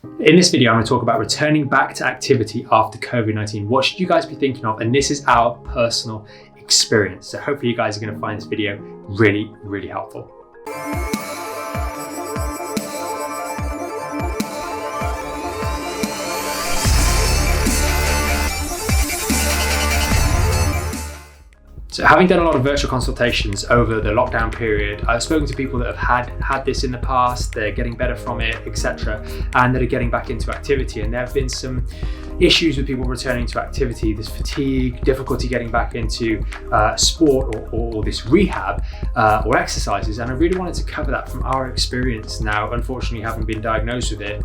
In this video, I'm going to talk about returning back to activity after COVID-19. What should you guys be thinking of? And this is our personal experience. So hopefully you guys are going to find this video really, really helpful. So having done a lot of virtual consultations over the lockdown period, I've spoken to people that have had this in the past, they're getting better from it, etc., and that are getting back into activity. And there have been some issues with people returning to activity, this fatigue, difficulty getting back into sport or this rehab or exercises. And I really wanted to cover that from our experience now, unfortunately having been diagnosed with it,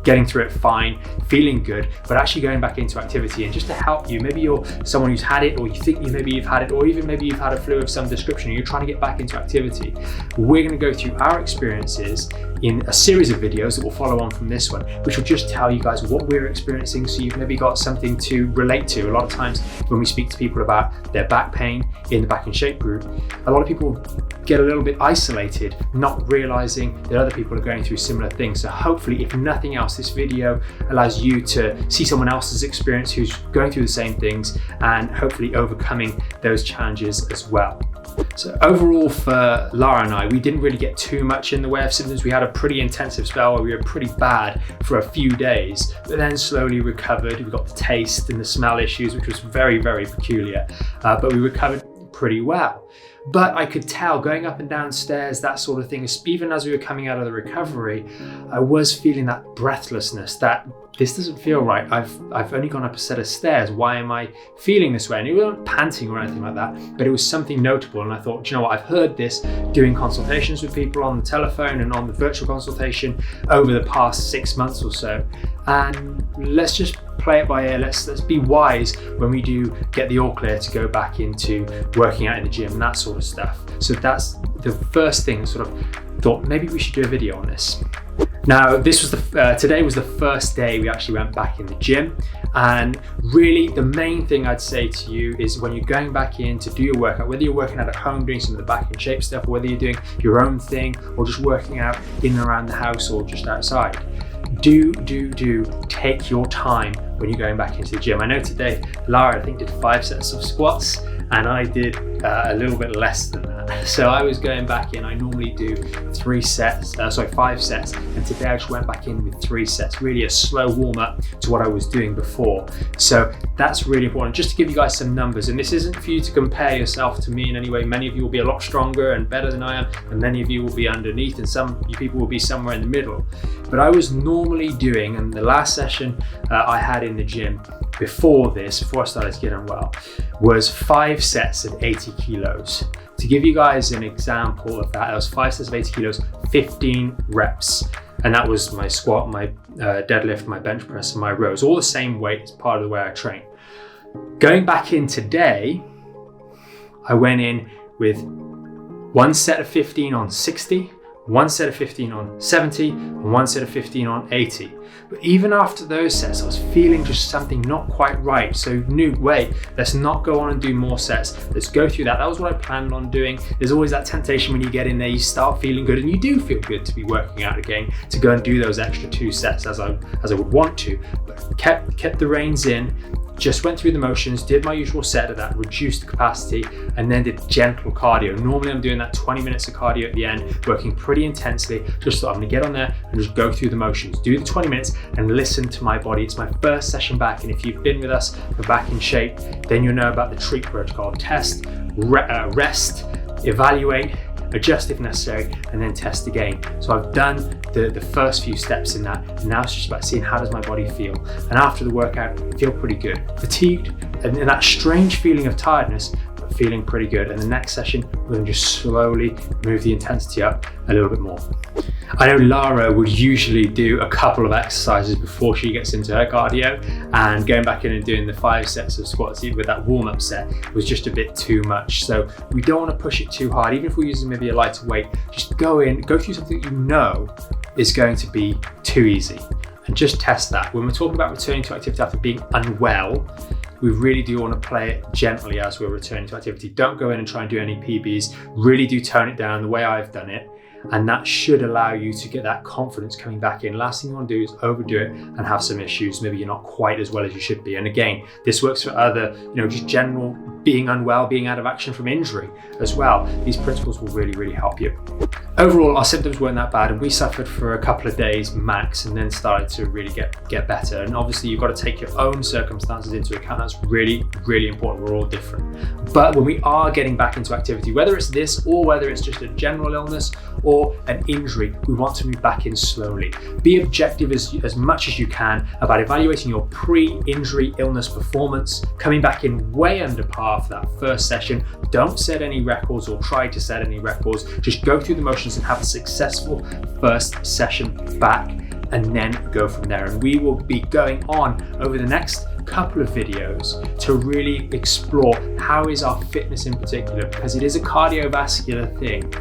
getting through it fine, feeling good, but actually going back into activity. And just to help you, maybe you're someone who's had it, or you think you've had it, or even maybe you've had a flu of some description and you're trying to get back into activity. We're going to go through our experiences in a series of videos that will follow on from this one, which will just tell you guys what we're experiencing, so you've maybe got something to relate to. A lot of times when we speak to people about their back pain in the Back in Shape group, a lot of people get a little bit isolated, not realizing that other people are going through similar things. So hopefully, if nothing else, this video allows you to see someone else's experience who's going through the same things and hopefully overcoming those challenges as well. So overall for Lara and I, we didn't really get too much in the way of symptoms. We had a pretty intensive spell where we were pretty bad for a few days, but then slowly recovered. We got the taste and the smell issues, which was very, very peculiar, but we recovered pretty well. But I could tell going up and down stairs, that sort of thing, even as we were coming out of the recovery, I was feeling that breathlessness, that this doesn't feel right. I've only gone up a set of stairs. Why am I feeling this way? And it wasn't panting or anything like that, but it was something notable. And I thought, do you know what? I've heard this doing consultations with people on the telephone and on the virtual consultation over the past 6 months or so. And let's just play it by ear. Let's be wise when we do get the all clear to go back into working out in the gym and that sort of stuff. So that's the first thing. Sort of thought maybe we should do a video on this. Now, this was today was the first day we actually went back in the gym, and really the main thing I'd say to you is when you're going back in to do your workout, whether you're working out at home doing some of the Back in Shape stuff, or whether you're doing your own thing or just working out in and around the house or just outside, do take your time when you're going back into the gym. I know today Lara, I think, did 5 sets of squats and I did a little bit less than that. So I was going back in, I normally do 5 sets, and today I just went back in with 3 sets, really a slow warm up to what I was doing before. So that's really important, just to give you guys some numbers. And this isn't for you to compare yourself to me in any way. Many of you will be a lot stronger and better than I am, and many of you will be underneath, and some you people will be somewhere in the middle. But I was normally doing, and the last session I had in the gym before I started getting well, was 5 sets of 80 kilos. To give you guys an example of that was 5 sets of 80 kilos, 15 reps. And that was my squat, my deadlift, my bench press, and my rows, all the same weight as part of the way I train. Going back in today, I went in with 1 set of 15 on 60, 1 set of 15 on 70, and 1 set of 15 on 80. But even after those sets, I was feeling just something not quite right. So wait, let's not go on and do more sets. Let's go through that. That was what I planned on doing. There's always that temptation when you get in there, you start feeling good, and you do feel good to be working out again, to go and do those extra 2 sets as I would want to, but kept the reins in. Just went through the motions, did my usual set of that, reduced the capacity, and then did gentle cardio. Normally I'm doing that 20 minutes of cardio at the end, working pretty intensely. Just thought I'm gonna get on there and just go through the motions, do the 20 minutes and listen to my body. It's my first session back, and if you've been with us for Back in Shape, then you'll know about the treat protocol: test, rest, evaluate, adjust if necessary, and then test again. So I've done the first few steps in that, and now it's just about seeing how does my body feel. And after the workout, I feel pretty good. Fatigued, and that strange feeling of tiredness, but feeling pretty good. And the next session, we're going to just slowly move the intensity up a little bit more. I know Lara would usually do a couple of exercises before she gets into her cardio, and going back in and doing the 5 sets of squats with that warm-up set was just a bit too much. So we don't want to push it too hard. Even if we're using maybe a lighter weight, just go through something you know is going to be too easy, and just test that. When we're talking about returning to activity after being unwell, we really do want to play it gently as we're returning to activity. Don't go in and try and do any PBs. Really do tone it down the way I've done it. And that should allow you to get that confidence coming back in. Last thing you want to do is overdo it and have some issues. Maybe you're not quite as well as you should be. And again, this works for other, just general being unwell, being out of action from injury as well. These principles will really, really help you. Overall, our symptoms weren't that bad, and we suffered for a couple of days max and then started to really get better. And obviously you've got to take your own circumstances into account. That's really, really important. We're all different. But when we are getting back into activity, whether it's this or whether it's just a general illness or an injury, we want to move back in slowly. Be objective as much as you can about evaluating your pre-injury illness performance, coming back in way under par for that first session. Don't set any records or try to set any records. Just go through the motions and have a successful first session back, and then go from there. And we will be going on over the next couple of videos to really explore how is our fitness in particular, because it is a cardiovascular thing.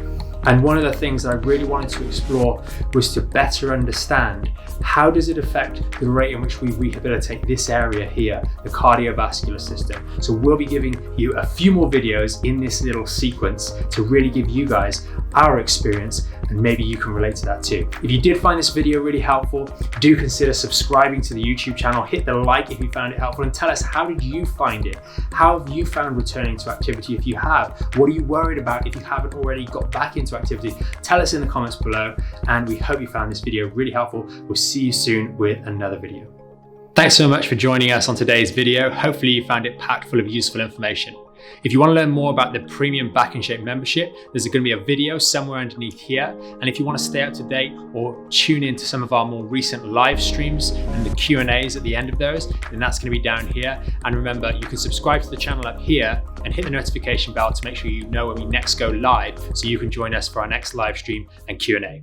And one of the things that I really wanted to explore was to better understand how does it affect the rate in which we rehabilitate this area here, the cardiovascular system. So we'll be giving you a few more videos in this little sequence to really give you guys our experience, and maybe you can relate to that too. If you did find this video really helpful, do consider subscribing to the YouTube channel. Hit the like if you found it helpful, and tell us, how did you find it? How have you found returning to activity if you have? What are you worried about if you haven't already got back into activity? Tell us in the comments below, and we hope you found this video really helpful. We'll see you soon with another video. Thanks so much for joining us on today's video. Hopefully you found it packed full of useful information. If you want to learn more about the premium Back in Shape membership, there's going to be a video somewhere underneath here. And if you want to stay up to date or tune into some of our more recent live streams and the Q&As at the end of those, then that's going to be down here. And remember, you can subscribe to the channel up here and hit the notification bell to make sure you know when we next go live, so you can join us for our next live stream and Q&A.